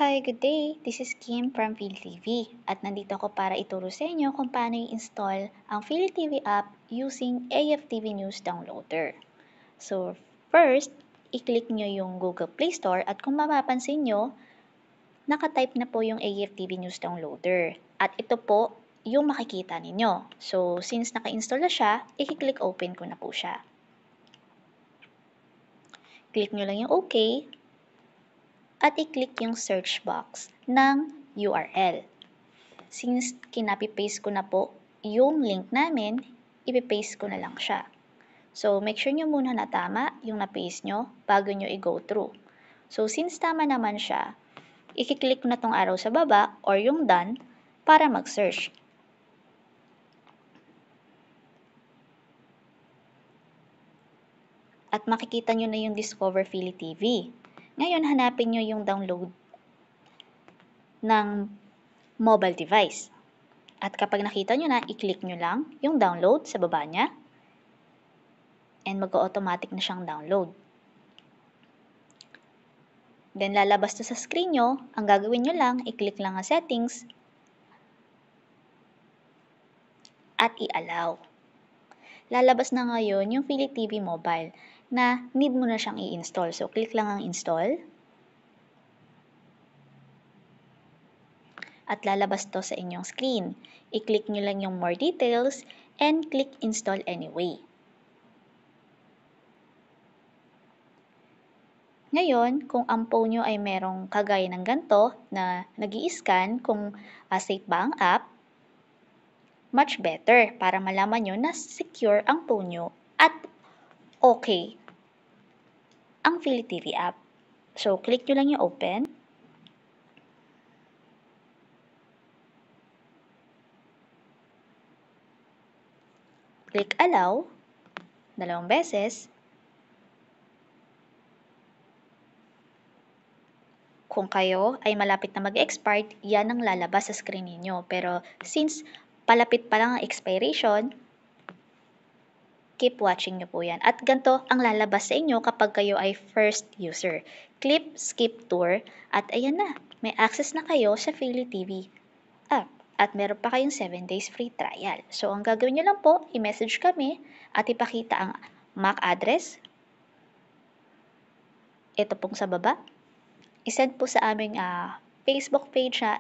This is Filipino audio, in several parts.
Hi, good day. This is Kim from PhilTV at nandito ako para ituro sa inyo kung paano i-install ang PhilTV app using AFTV News Downloader. So, first, i-click nyo yung Google Play Store at kung mapapansin nyo, nakatype na po yung AFTV News Downloader. At ito po yung makikita ninyo. So, since naka-install na siya, i-click open ko na po siya. Click nyo lang yung OK at i-click yung search box ng URL. Since kinapi-paste ko na po yung link namin, ipi-paste ko na lang siya. So, make sure nyo muna na tama yung na-paste nyo bago nyo i-go through. So, since tama naman siya, i-click na tong arrow sa baba or yung done para mag-search. At makikita nyo na yung Discover PhilTV. Ngayon, hanapin nyo yung download ng mobile device. At kapag nakita nyo na, i-click nyo lang yung download sa baba niya. And mag-automatic na siyang download. Then, lalabas to sa screen nyo. Ang gagawin nyo lang, i-click lang ang settings at i-allow. Lalabas na ngayon yung PhilTV Mobile na need mo na siyang i-install. So, click lang ang install. At lalabas to sa inyong screen. I-click nyo lang yung more details and click install anyway. Ngayon, kung ang phone nyo ay merong kagaya ng ganito na nag-i-scan kung safe ba ang app, much better para malaman nyo na secure ang phone nyo at okay ang PhilTV app. So, click nyo lang yung open. Click allow, 2 beses. Kung kayo ay malapit na mag-expire, yan ang lalabas sa screen ninyo. Pero since palapit pa lang ang expiration, keep watching nyo po yan. At ganito ang lalabas sa inyo kapag kayo ay first user. Click skip tour at ayan na, may access na kayo sa PhilTV app. At meron pa kayong 7 days free trial. So, ang gagawin nyo lang po, i-message kami at ipakita ang MAC address. Ito pong sa baba. I-send po sa aming Facebook page na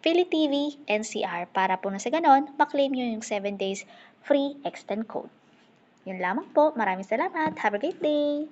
PhilTV NCR para po na sa ganon, maklaim nyo yung 7 days free extend code. Yun lamang po. Maraming salamat. Have a great day!